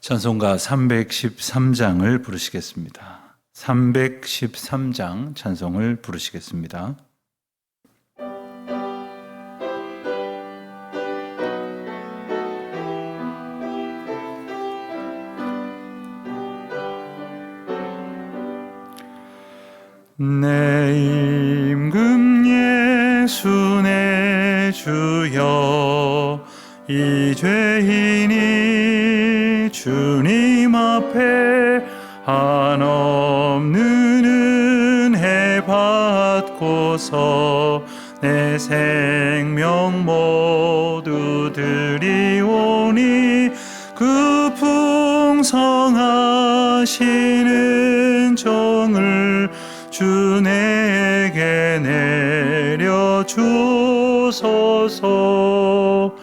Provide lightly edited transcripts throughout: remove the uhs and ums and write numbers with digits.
찬송가 313장을 부르시겠습니다. 313장 찬송을 부르시겠습니다. 내 임금 예수 내 주여, 이 죄인이 주님 앞에 한없는 은혜 받고서 내 생명 모두 드리오니, 그 풍성하신 정을 주 내게 내려주소서.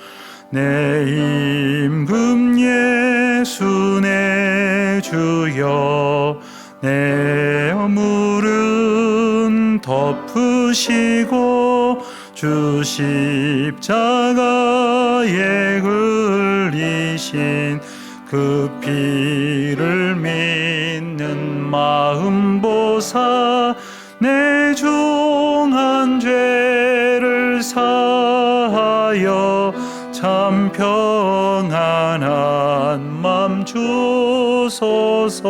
내 임금 예수 내 주여, 내 허물은 덮으시고 주 십자가에 흘리신 그 피를 믿는 마음 보사 내 중한 죄를 사하여 참 평안한 맘 주소서.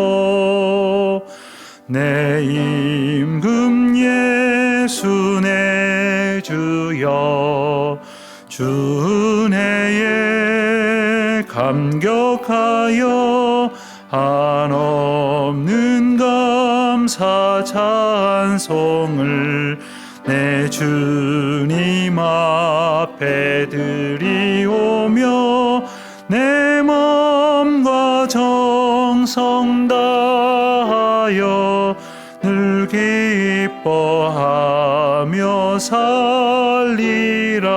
내 임금 예수 내 주여, 주 은혜에 감격하여 한없는 감사 찬송을 내 주님 앞에 드리오며, 내 마음과 정성 다하여 늘 기뻐하며 살리라.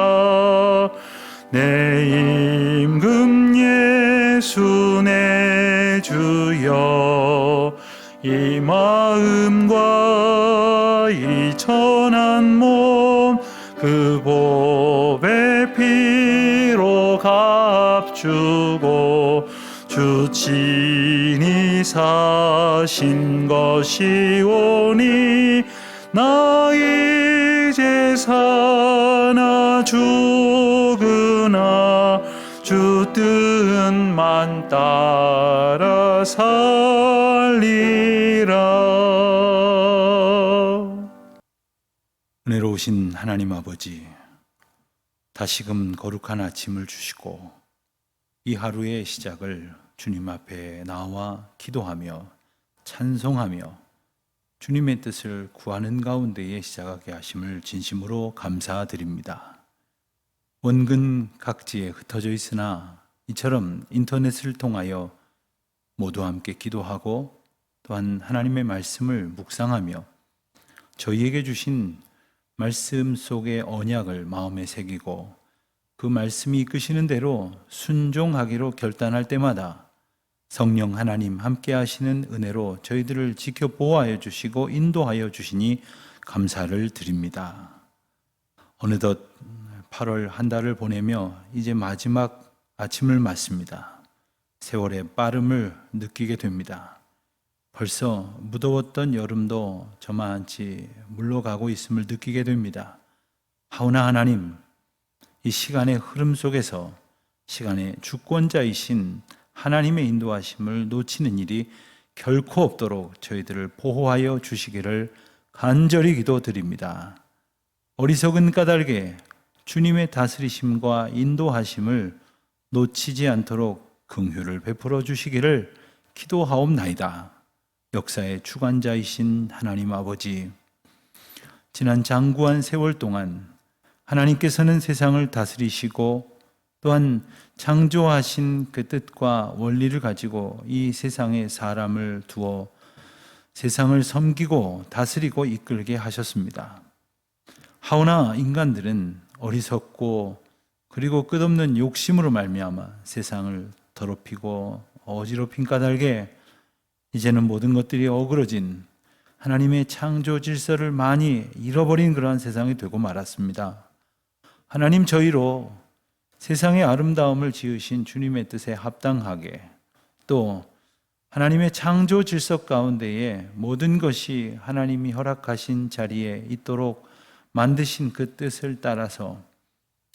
내 임금 예수 내 주여, 이 마음과 이 천한 몸 그 보배 피로 값주고 주 친히 사신 것이오니, 나 이제 사나 죽으나 주 뜻만 따라 살리라. 은혜로우신 하나님 아버지, 다시금 거룩한 아침을 주시고 이 하루의 시작을 주님 앞에 나와 기도하며 찬송하며 주님의 뜻을 구하는 가운데에 시작하게 하심을 진심으로 감사드립니다. 원근 각지에 흩어져 있으나 이처럼 인터넷을 통하여 모두 함께 기도하고 또한 하나님의 말씀을 묵상하며 저희에게 주신 말씀 속의 언약을 마음에 새기고 그 말씀이 이끄시는 대로 순종하기로 결단할 때마다 성령 하나님 함께 하시는 은혜로 저희들을 지켜 보호하여 주시고 인도하여 주시니 감사를 드립니다. 어느덧 8월 한 달을 보내며 이제 마지막 아침을 맞습니다. 세월의 빠름을 느끼게 됩니다. 벌써 무더웠던 여름도 저만치 물러가고 있음을 느끼게 됩니다. 하오나 하나님, 이 시간의 흐름 속에서 시간의 주권자이신 하나님의 인도하심을 놓치는 일이 결코 없도록 저희들을 보호하여 주시기를 간절히 기도드립니다. 어리석은 까닭에 주님의 다스리심과 인도하심을 놓치지 않도록 긍휼을 베풀어 주시기를 기도하옵나이다. 역사의 주관자이신 하나님 아버지, 지난 장구한 세월 동안 하나님께서는 세상을 다스리시고 또한 창조하신 그 뜻과 원리를 가지고 이 세상에 사람을 두어 세상을 섬기고 다스리고 이끌게 하셨습니다. 하오나 인간들은 어리석고 그리고 끝없는 욕심으로 말미암아 세상을 더럽히고 어지럽힌 까닭에 이제는 모든 것들이 어그러진 하나님의 창조 질서를 많이 잃어버린 그러한 세상이 되고 말았습니다. 하나님, 저희로 세상의 아름다움을 지으신 주님의 뜻에 합당하게 또 하나님의 창조 질서 가운데에 모든 것이 하나님이 허락하신 자리에 있도록 만드신 그 뜻을 따라서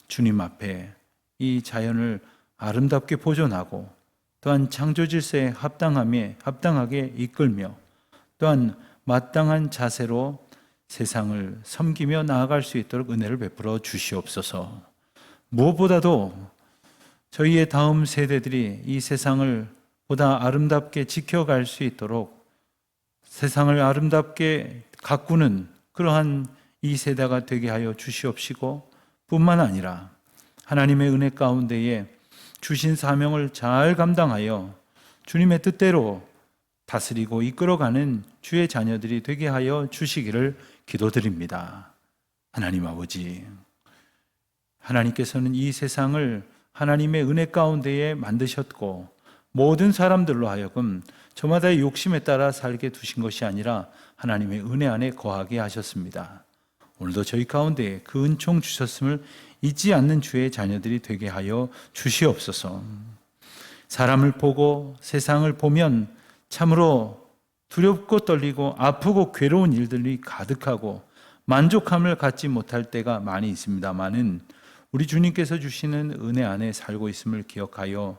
주님 앞에 이 자연을 아름답게 보존하고 또한 창조 질서에 합당하게 이끌며 또한 마땅한 자세로 세상을 섬기며 나아갈 수 있도록 은혜를 베풀어 주시옵소서. 무엇보다도 저희의 다음 세대들이 이 세상을 보다 아름답게 지켜갈 수 있도록 세상을 아름답게 가꾸는 그러한 이 세대가 되게 하여 주시옵시고, 뿐만 아니라 하나님의 은혜 가운데에 주신 사명을 잘 감당하여 주님의 뜻대로 다스리고 이끌어가는 주의 자녀들이 되게 하여 주시기를 기도드립니다. 하나님 아버지, 하나님께서는 이 세상을 하나님의 은혜 가운데에 만드셨고 모든 사람들로 하여금 저마다의 욕심에 따라 살게 두신 것이 아니라 하나님의 은혜 안에 거하게 하셨습니다. 오늘도 저희 가운데 그 은총 주셨음을 잊지 않는 주의 자녀들이 되게 하여 주시옵소서. 사람을 보고 세상을 보면 참으로 두렵고 떨리고 아프고 괴로운 일들이 가득하고 만족함을 갖지 못할 때가 많이 있습니다만은 우리 주님께서 주시는 은혜 안에 살고 있음을 기억하여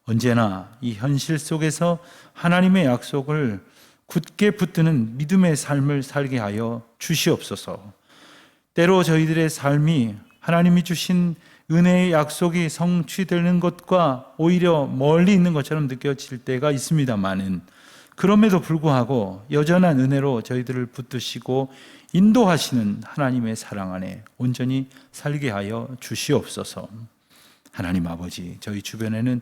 언제나 이 현실 속에서 하나님의 약속을 굳게 붙드는 믿음의 삶을 살게 하여 주시옵소서. 때로 저희들의 삶이 하나님이 주신 은혜의 약속이 성취되는 것과 오히려 멀리 있는 것처럼 느껴질 때가 있습니다만은 그럼에도 불구하고 여전한 은혜로 저희들을 붙드시고 인도하시는 하나님의 사랑 안에 온전히 살게 하여 주시옵소서. 하나님 아버지, 저희 주변에는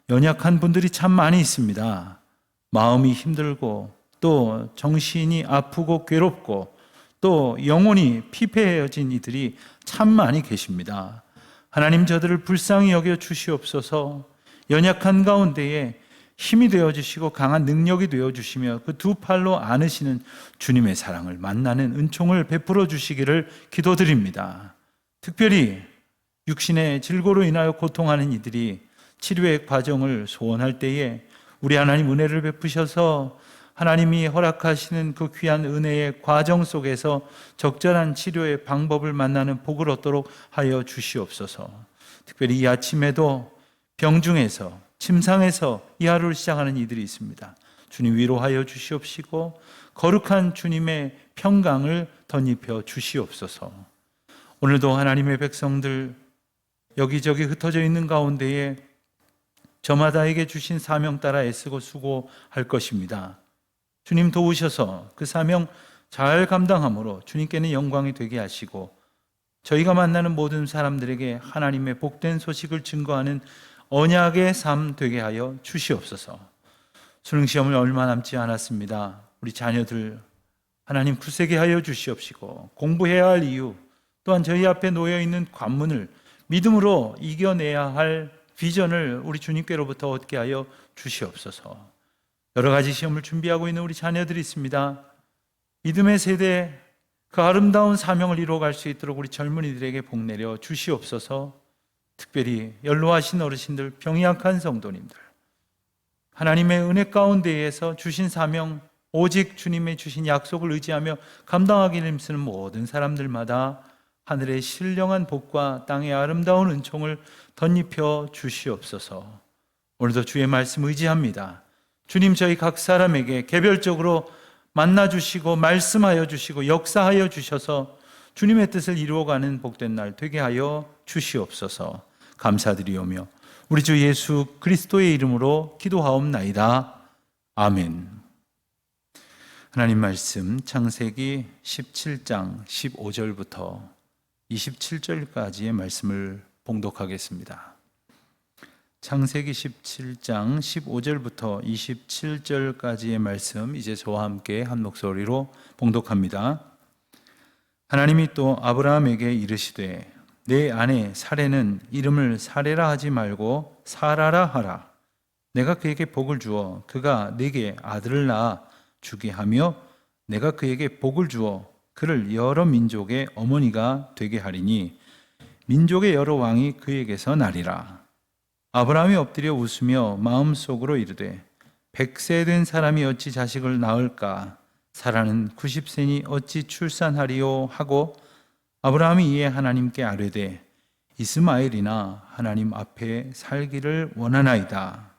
연약한 분들이 참 많이 있습니다. 마음이 힘들고 또 정신이 아프고 괴롭고 또 영혼이 피폐해진 이들이 참 많이 계십니다. 하나님, 저들을 불쌍히 여겨 주시옵소서. 연약한 가운데에 힘이 되어주시고 강한 능력이 되어주시며 그 두 팔로 안으시는 주님의 사랑을 만나는 은총을 베풀어 주시기를 기도드립니다. 특별히 육신의 질고로 인하여 고통하는 이들이 치료의 과정을 소원할 때에 우리 하나님 은혜를 베푸셔서 하나님이 허락하시는 그 귀한 은혜의 과정 속에서 적절한 치료의 방법을 만나는 복을 얻도록 하여 주시옵소서. 특별히 이 아침에도 병중에서 침상에서 이 하루를 시작하는 이들이 있습니다. 주님 위로하여 주시옵시고 거룩한 주님의 평강을 덧입혀 주시옵소서. 오늘도 하나님의 백성들 여기저기 흩어져 있는 가운데에 저마다에게 주신 사명 따라 애쓰고 수고할 것입니다. 주님 도우셔서 그 사명 잘 감당함으로 주님께는 영광이 되게 하시고 저희가 만나는 모든 사람들에게 하나님의 복된 소식을 증거하는 언약의 삶 되게 하여 주시옵소서. 수능시험을 얼마 남지 않았습니다. 우리 자녀들 하나님 굳세게 하여 주시옵시고 공부해야 할 이유 또한 저희 앞에 놓여있는 관문을 믿음으로 이겨내야 할 비전을 우리 주님께로부터 얻게 하여 주시옵소서. 여러 가지 시험을 준비하고 있는 우리 자녀들이 있습니다. 믿음의 세대 그 아름다운 사명을 이루어갈 수 있도록 우리 젊은이들에게 복 내려 주시옵소서. 특별히 연로하신 어르신들, 병이 약한 성도님들, 하나님의 은혜 가운데에서 주신 사명 오직 주님의 주신 약속을 의지하며 감당하기를 힘쓰는 모든 사람들마다 하늘의 신령한 복과 땅의 아름다운 은총을 덧입혀 주시옵소서. 오늘도 주의 말씀 의지합니다. 주님, 저희 각 사람에게 개별적으로 만나주시고 말씀하여 주시고 역사하여 주셔서 주님의 뜻을 이루어가는 복된 날 되게 하여 주시옵소서. 감사드리오며 우리 주 예수 그리스도의 이름으로 기도하옵나이다. 아멘. 하나님 말씀 창세기 17장 15절부터 27절까지의 말씀을 봉독하겠습니다. 창세기 17장 15절부터 27절까지의 말씀 이제 저와 함께 한 목소리로 봉독합니다. 하나님이 또 아브라함에게 이르시되 내 아내 사레는 이름을 사레라 하지 말고 사라라 하라. 내가 그에게 복을 주어 그가 네게 아들을 낳아 주게 하며 내가 그에게 복을 주어 그를 여러 민족의 어머니가 되게 하리니 민족의 여러 왕이 그에게서 나리라. 아브라함이 엎드려 웃으며 마음속으로 이르되 100세 된 사람이 어찌 자식을 낳을까? 사라는 90세니 어찌 출산하리요? 하고 아브라함이 이에 하나님께 아뢰되 이스마엘이나 하나님 앞에 살기를 원하나이다.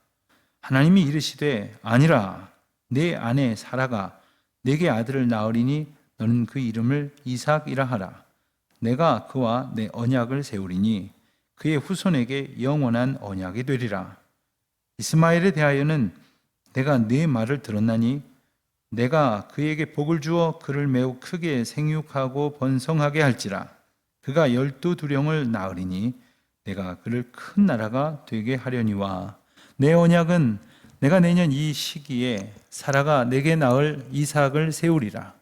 하나님이 이르시되 아니라 내 아내 사라가 내게 아들을 낳으리니 너는 그 이름을 이삭이라 하라. 내가 그와 내 언약을 세우리니 그의 후손에게 영원한 언약이 되리라. 이스마엘에 대하여는 내가 네 말을 들었나니 내가 그에게 복을 주어 그를 매우 크게 생육하고 번성하게 할지라. 그가 12두령을 낳으리니 내가 그를 큰 나라가 되게 하려니와 내 언약은 내가 내년 이 시기에 사라가 내게 낳을 이삭을 세우리라.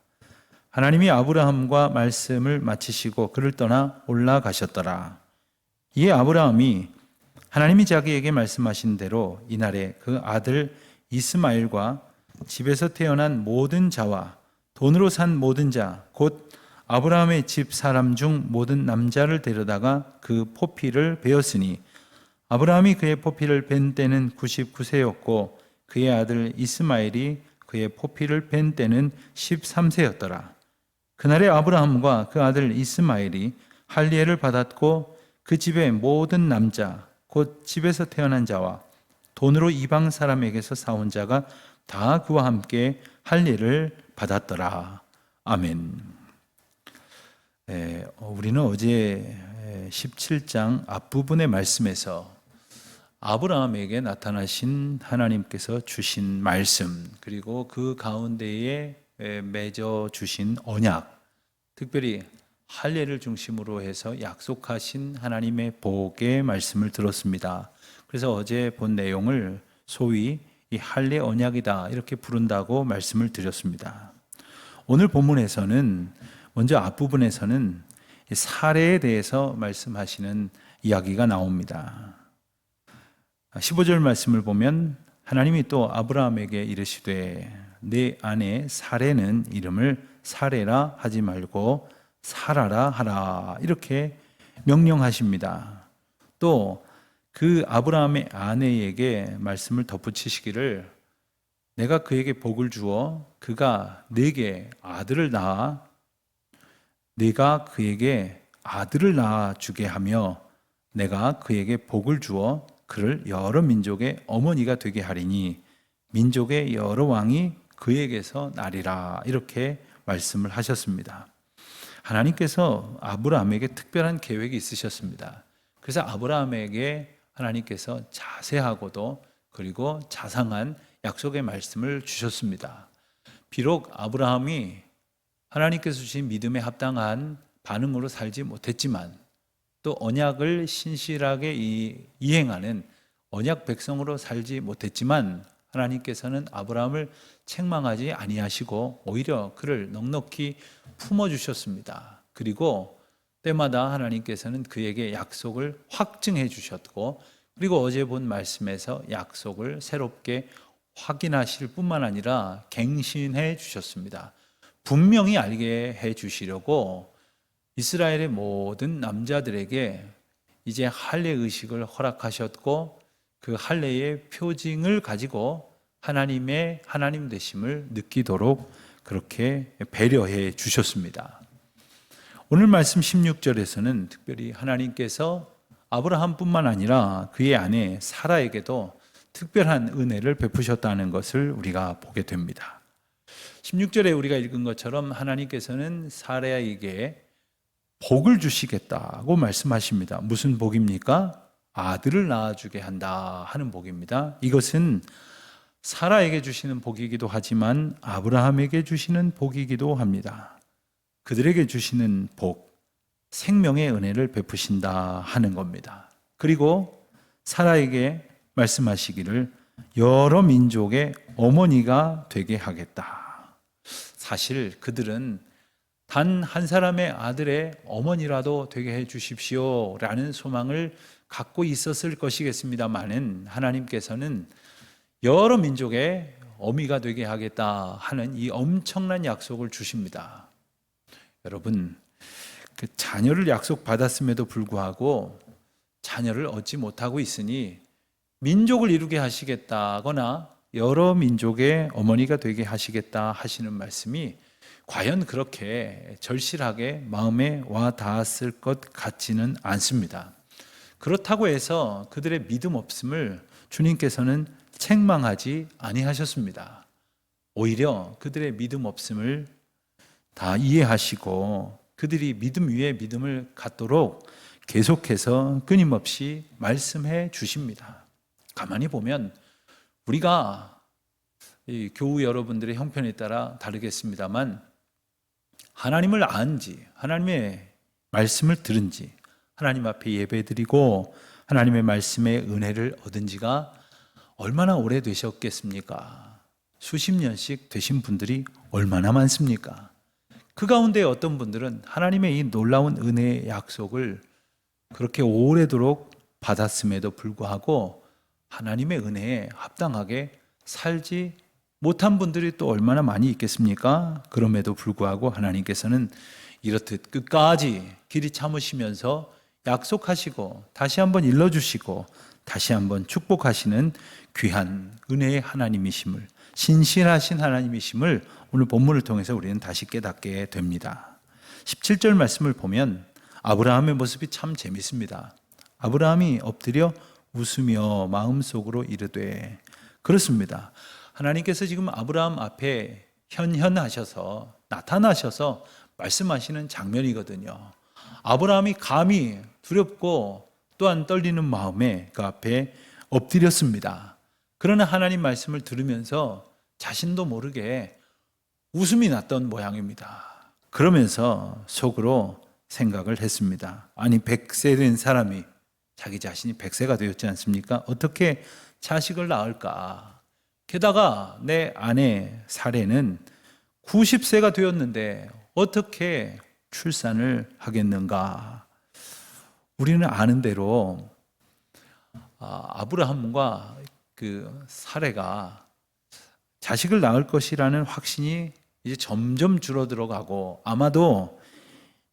하나님이 아브라함과 말씀을 마치시고 그를 떠나 올라가셨더라. 이에 아브라함이 하나님이 자기에게 말씀하신 대로 이날에 그 아들 이스마엘과 집에서 태어난 모든 자와 돈으로 산 모든 자, 곧 아브라함의 집 사람 중 모든 남자를 데려다가 그 포피를 베었으니 아브라함이 그의 포피를 벤 때는 99세였고 그의 아들 이스마엘이 그의 포피를 벤 때는 13세였더라. 그날에 아브라함과 그 아들 이스마엘이 할례를 받았고 그 집의 모든 남자, 곧 집에서 태어난 자와 돈으로 이방 사람에게서 사온 자가 다 그와 함께 할례를 받았더라. 아멘. 우리는 어제 17장 앞부분의 말씀에서 아브라함에게 나타나신 하나님께서 주신 말씀, 그리고 그 가운데에 맺어 주신 언약, 특별히 할례를 중심으로 해서 약속하신 하나님의 복의 말씀을 들었습니다. 그래서 어제 본 내용을 소위 이 할례 언약이다 이렇게 부른다고 말씀을 드렸습니다. 오늘 본문에서는 먼저 앞부분에서는 사례에 대해서 말씀하시는 이야기가 나옵니다. 15절 말씀을 보면 하나님이 또 아브라함에게 이르시되 내 아내 사레는 이름을 사레라 하지 말고 사라라 하라 이렇게 명령하십니다. 또 그 아브라함의 아내에게 말씀을 덧붙이시기를 내가 그에게 복을 주어 그가 내게 아들을 낳아 내가 그에게 아들을 낳아 주게 하며 내가 그에게 복을 주어 그를 여러 민족의 어머니가 되게 하리니 민족의 여러 왕이 그에게서 나리라 이렇게 말씀을 하셨습니다. 하나님께서 아브라함에게 특별한 계획이 있으셨습니다. 그래서 아브라함에게 하나님께서 자세하고도 그리고 자상한 약속의 말씀을 주셨습니다. 비록 아브라함이 하나님께서 주신 믿음에 합당한 반응으로 살지 못했지만 또 언약을 신실하게 이행하는 언약 백성으로 살지 못했지만 하나님께서는 아브라함을 책망하지 아니하시고 오히려 그를 넉넉히 품어주셨습니다. 그리고 때마다 하나님께서는 그에게 약속을 확증해 주셨고 그리고 어제 본 말씀에서 약속을 새롭게 확인하실 뿐만 아니라 갱신해 주셨습니다. 분명히 알게 해 주시려고 이스라엘의 모든 남자들에게 이제 할례 의식을 허락하셨고 그 할례의 표징을 가지고 하나님의 하나님 되심을 느끼도록 그렇게 배려해 주셨습니다. 오늘 말씀 16절에서는 특별히 하나님께서 아브라함뿐만 아니라 그의 아내 사라에게도 특별한 은혜를 베푸셨다는 것을 우리가 보게 됩니다. 16절에 우리가 읽은 것처럼 하나님께서는 사라에게 복을 주시겠다고 말씀하십니다. 무슨 복입니까? 아들을 낳아주게 한다 하는 복입니다. 이것은 사라에게 주시는 복이기도 하지만 아브라함에게 주시는 복이기도 합니다. 그들에게 주시는 복, 생명의 은혜를 베푸신다 하는 겁니다. 그리고 사라에게 말씀하시기를 여러 민족의 어머니가 되게 하겠다. 사실 그들은 단 한 사람의 아들의 어머니라도 되게 해 주십시오 라는 소망을 갖고 있었을 것이겠습니다마는 하나님께서는 여러 민족의 어미가 되게 하겠다 하는 이 엄청난 약속을 주십니다. 여러분, 그 자녀를 약속받았음에도 불구하고 자녀를 얻지 못하고 있으니 민족을 이루게 하시겠다거나 여러 민족의 어머니가 되게 하시겠다 하시는 말씀이 과연 그렇게 절실하게 마음에 와 닿았을 것 같지는 않습니다. 그렇다고 해서 그들의 믿음 없음을 주님께서는 책망하지 아니하셨습니다. 오히려 그들의 믿음 없음을 다 이해하시고 그들이 믿음 위에 믿음을 갖도록 계속해서 끊임없이 말씀해 주십니다. 가만히 보면 우리가 이 교우 여러분들의 형편에 따라 다르겠습니다만 하나님을 안지, 하나님의 말씀을 들은지, 하나님 앞에 예배드리고 하나님의 말씀의 은혜를 얻은 지가 얼마나 오래 되셨겠습니까? 수십 년씩 되신 분들이 얼마나 많습니까? 그 가운데 어떤 분들은 하나님의 이 놀라운 은혜의 약속을 그렇게 오래도록 받았음에도 불구하고 하나님의 은혜에 합당하게 살지 못한 분들이 또 얼마나 많이 있겠습니까? 그럼에도 불구하고 하나님께서는 이렇듯 끝까지 길이 참으시면서 약속하시고 다시 한번 일러주시고 다시 한번 축복하시는 귀한 은혜의 하나님이심을, 신실하신 하나님이심을 오늘 본문을 통해서 우리는 다시 깨닫게 됩니다. 17절 말씀을 보면 아브라함의 모습이 참 재밌습니다. 아브라함이 엎드려 웃으며 마음속으로 이르되, 그렇습니다. 하나님께서 지금 아브라함 앞에 현현하셔서 나타나셔서 말씀하시는 장면이거든요. 아브라함이 감히 두렵고 또한 떨리는 마음에 그 앞에 엎드렸습니다. 그러나 하나님 말씀을 들으면서 자신도 모르게 웃음이 났던 모양입니다. 그러면서 속으로 생각을 했습니다. 아니 100세 된 사람이, 자기 자신이 100세가 되었지 않습니까? 어떻게 자식을 낳을까? 게다가 내 아내 사례는 90세가 되었는데 어떻게 출산을 하겠는가? 우리는 아는 대로 아브라함과 그 사례가 자식을 낳을 것이라는 확신이 이제 점점 줄어들어가고 아마도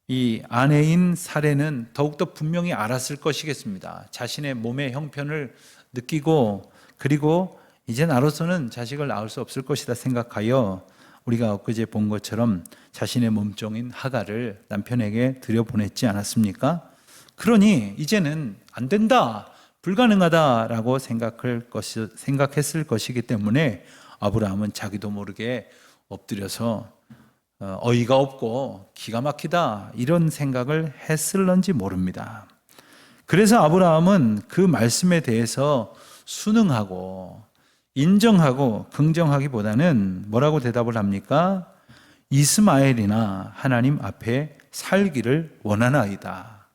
이 아내인 사례는 더욱더 분명히 알았을 것이겠습니다. 자신의 몸의 형편을 느끼고 그리고 이제 나로서는 자식을 낳을 수 없을 것이다 생각하여 우리가 엊그제 본 것처럼 자신의 몸종인 하갈을 남편에게 들여보냈지 않았습니까? 그러니 이제는 안 된다, 불가능하다라고 생각했을 것이기 때문에 아브라함은 자기도 모르게 엎드려서 어이가 없고 기가 막히다 이런 생각을 했을런지 모릅니다. 그래서 아브라함은 그 말씀에 대해서 순응하고 인정하고 긍정하기보다는 뭐라고 대답을 합니까? 이스마엘이나 하나님 앞에 살기를 원하나이다.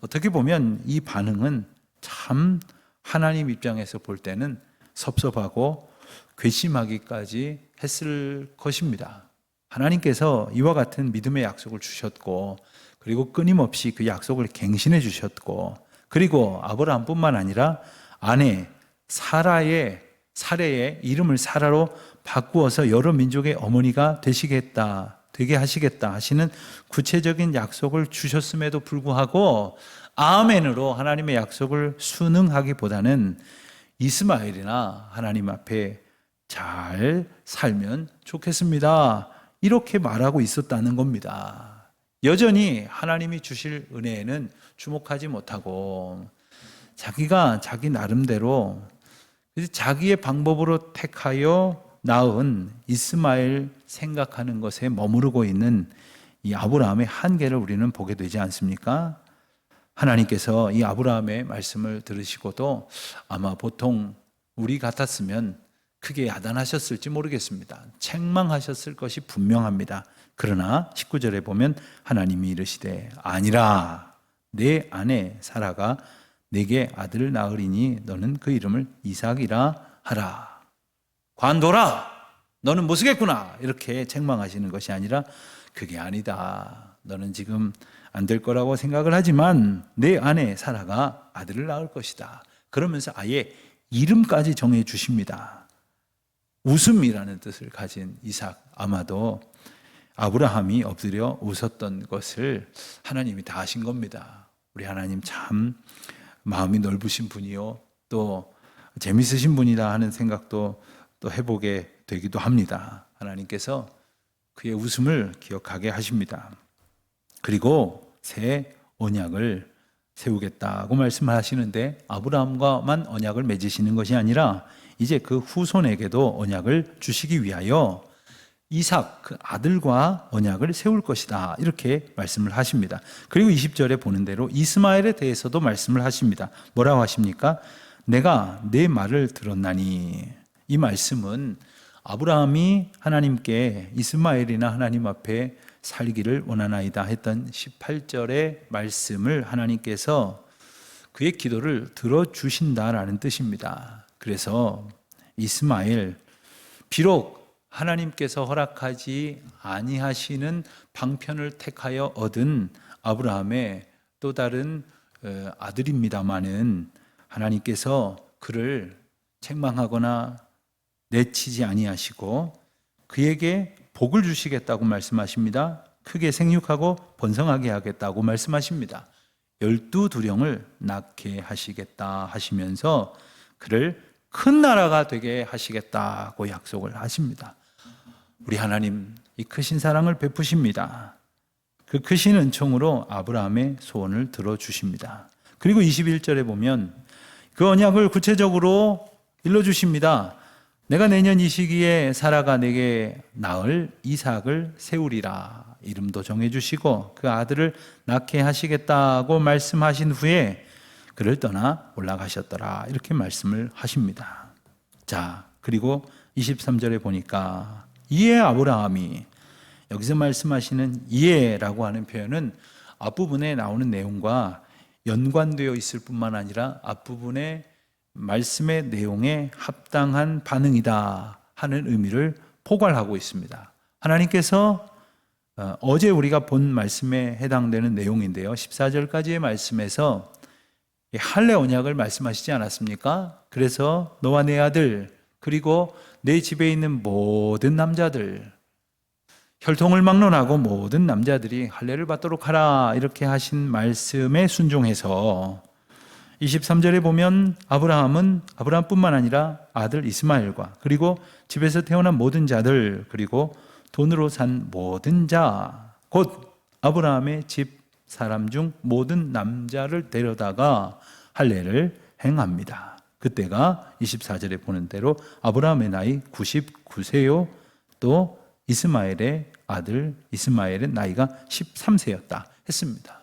어떻게 보면 이 반응은 참 하나님 입장에서 볼 때는 섭섭하고 괘씸하기까지 했을 것입니다. 하나님께서 이와 같은 믿음의 약속을 주셨고 그리고 끊임없이 그 약속을 갱신해 주셨고 그리고 아브라함뿐만 아니라 아내 사례의 이름을 사라로 바꾸어서 여러 민족의 어머니가 되게 하시겠다 하시는 구체적인 약속을 주셨음에도 불구하고 아멘으로 하나님의 약속을 순응하기보다는 이스마엘이나 하나님 앞에 잘 살면 좋겠습니다, 이렇게 말하고 있었다는 겁니다. 여전히 하나님이 주실 은혜에는 주목하지 못하고 자기가 자기 나름대로 자기의 방법으로 택하여 낳은 이스마엘 생각하는 것에 머무르고 있는 이 아브라함의 한계를 우리는 보게 되지 않습니까? 하나님께서 이 아브라함의 말씀을 들으시고도 아마 보통 우리 같았으면 크게 야단하셨을지 모르겠습니다. 책망하셨을 것이 분명합니다. 그러나 19절에 보면 하나님이 이르시되 아니라 내 아내 사라가 내게 아들을 낳으리니 너는 그 이름을 이삭이라 하라. 관둬라, 너는 못 쓰겠구나, 이렇게 책망하시는 것이 아니라 그게 아니다, 너는 지금 안 될 거라고 생각을 하지만 내 아내 사라가 아들을 낳을 것이다. 그러면서 아예 이름까지 정해 주십니다. 웃음이라는 뜻을 가진 이삭, 아마도 아브라함이 엎드려 웃었던 것을 하나님이 다 하신 겁니다. 우리 하나님 참 마음이 넓으신 분이요 또 재밌으신 분이다 하는 생각도 또 해보게 되기도 합니다. 하나님께서 그의 웃음을 기억하게 하십니다. 그리고 새 언약을 세우겠다고 말씀하시는데 아브라함과만 언약을 맺으시는 것이 아니라 이제 그 후손에게도 언약을 주시기 위하여 이삭 그 아들과 언약을 세울 것이다, 이렇게 말씀을 하십니다. 그리고 20절에 보는 대로 이스마엘에 대해서도 말씀을 하십니다. 뭐라고 하십니까? 내가 내 말을 들었나니. 이 말씀은 아브라함이 하나님께 이스마엘이나 하나님 앞에 살기를 원하나이다 했던 18절의 말씀을 하나님께서 그의 기도를 들어주신다라는 뜻입니다. 그래서 이스마엘, 비록 하나님께서 허락하지 아니하시는 방편을 택하여 얻은 아브라함의 또 다른 아들입니다마는 하나님께서 그를 책망하거나 내치지 아니하시고 그에게 복을 주시겠다고 말씀하십니다. 크게 생육하고 번성하게 하겠다고 말씀하십니다. 12두령을 낳게 하시겠다 하시면서 그를 큰 나라가 되게 하시겠다고 약속을 하십니다. 우리 하나님 이 크신 사랑을 베푸십니다. 그 크신 은총으로 아브라함의 소원을 들어주십니다. 그리고 21절에 보면 그 언약을 구체적으로 일러주십니다. 내가 내년 이 시기에 사라가 내게 낳을 이삭을 세우리라. 이름도 정해주시고 그 아들을 낳게 하시겠다고 말씀하신 후에 그를 떠나 올라가셨더라, 이렇게 말씀을 하십니다. 자, 그리고 23절에 보니까 이에 아브라함이, 여기서 말씀하시는 이에라고 하는 표현은 앞부분에 나오는 내용과 연관되어 있을 뿐만 아니라 앞부분의 말씀의 내용에 합당한 반응이다 하는 의미를 포괄하고 있습니다. 하나님께서 어제 우리가 본 말씀에 해당되는 내용인데요, 14절까지의 말씀에서 할례 언약을 말씀하시지 않았습니까? 그래서 너와 내 아들 그리고 내 집에 있는 모든 남자들, 혈통을 막론하고 모든 남자들이 할례를 받도록 하라, 이렇게 하신 말씀에 순종해서 23절에 보면 아브라함뿐만 아니라 아들 이스마엘과 그리고 집에서 태어난 모든 자들 그리고 돈으로 산 모든 자, 곧 아브라함의 집 사람 중 모든 남자를 데려다가 할례를 행합니다. 그때가 24절에 보는 대로 아브라함의 나이 99세요 또 이스마엘의 아들 이스마엘의 나이가 13세였다 했습니다.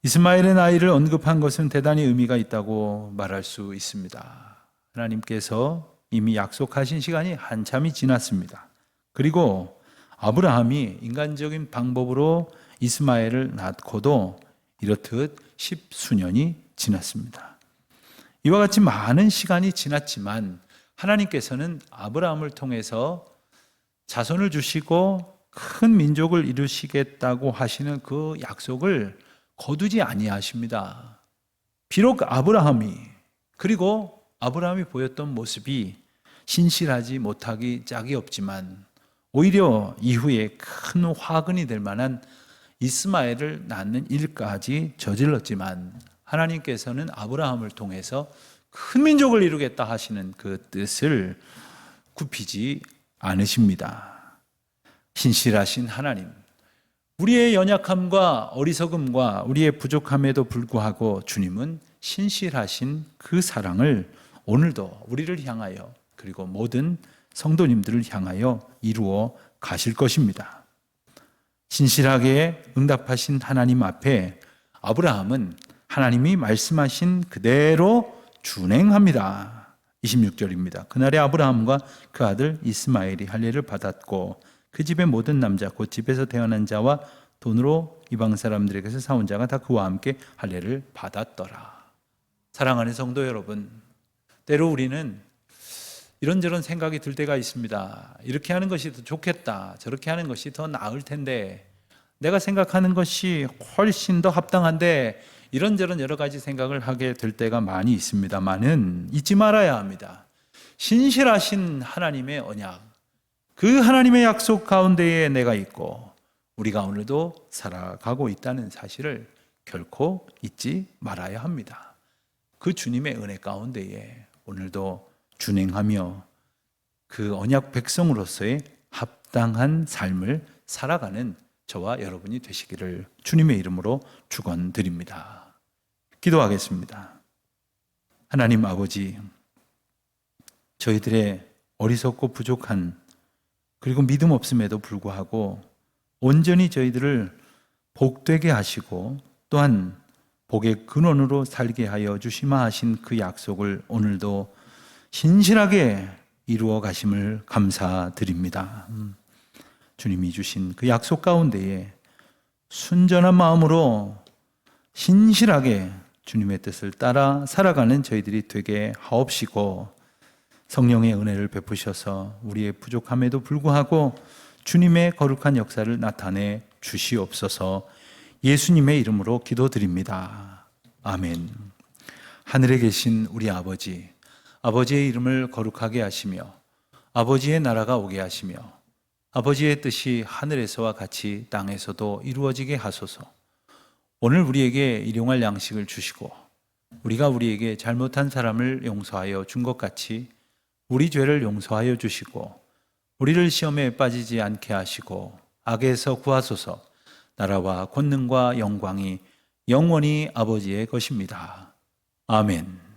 이스마엘의 나이를 언급한 것은 대단히 의미가 있다고 말할 수 있습니다. 하나님께서 이미 약속하신 시간이 한참이 지났습니다. 그리고 아브라함이 인간적인 방법으로 이스마엘을 낳고도 이렇듯 10수년이 지났습니다. 이와 같이 많은 시간이 지났지만 하나님께서는 아브라함을 통해서 자손을 주시고 큰 민족을 이루시겠다고 하시는 그 약속을 거두지 아니하십니다. 비록 아브라함이 보였던 모습이 신실하지 못하기 짝이 없지만 오히려 이후에 큰 화근이 될 만한 이스마엘을 낳는 일까지 저질렀지만 하나님께서는 아브라함을 통해서 큰 민족을 이루겠다 하시는 그 뜻을 굽히지 않으십니다. 신실하신 하나님, 우리의 연약함과 어리석음과 우리의 부족함에도 불구하고 주님은 신실하신 그 사랑을 오늘도 우리를 향하여 그리고 모든 성도님들을 향하여 이루어 가실 것입니다. 신실하게 응답하신 하나님 앞에 아브라함은 하나님이 말씀하신 그대로 준행합니다. 26절입니다. 그날에 아브라함과 그 아들 이스마엘이 할례를 받았고 그 집의 모든 남자 곧 집에서 태어난 자와 돈으로 이방 사람들에게서 사온 자가 다 그와 함께 할례를 받았더라. 사랑하는 성도 여러분, 때로 우리는 이런저런 생각이 들 때가 있습니다. 이렇게 하는 것이 더 좋겠다, 저렇게 하는 것이 더 나을 텐데, 내가 생각하는 것이 훨씬 더 합당한데, 이런저런 여러 가지 생각을 하게 될 때가 많이 있습니다만은 잊지 말아야 합니다. 신실하신 하나님의 언약, 그 하나님의 약속 가운데에 내가 있고 우리가 오늘도 살아가고 있다는 사실을 결코 잊지 말아야 합니다. 그 주님의 은혜 가운데에 오늘도 준행하며 그 언약 백성으로서의 합당한 삶을 살아가는 저와 여러분이 되시기를 주님의 이름으로 축원드립니다. 기도하겠습니다. 하나님 아버지, 저희들의 어리석고 부족한 그리고 믿음 없음에도 불구하고 온전히 저희들을 복되게 하시고 또한 복의 근원으로 살게 하여 주시마 하신 그 약속을 오늘도 신실하게 이루어 가심을 감사드립니다. 주님이 주신 그 약속 가운데에 순전한 마음으로 신실하게 주님의 뜻을 따라 살아가는 저희들이 되게 하옵시고 성령의 은혜를 베푸셔서 우리의 부족함에도 불구하고 주님의 거룩한 역사를 나타내 주시옵소서. 예수님의 이름으로 기도드립니다. 아멘. 하늘에 계신 우리 아버지, 아버지의 이름을 거룩하게 하시며 아버지의 나라가 오게 하시며 아버지의 뜻이 하늘에서와 같이 땅에서도 이루어지게 하소서. 오늘 우리에게 일용할 양식을 주시고 우리가 우리에게 잘못한 사람을 용서하여 준 것 같이 우리 죄를 용서하여 주시고 우리를 시험에 빠지지 않게 하시고 악에서 구하소서. 나라와 권능과 영광이 영원히 아버지의 것입니다. 아멘.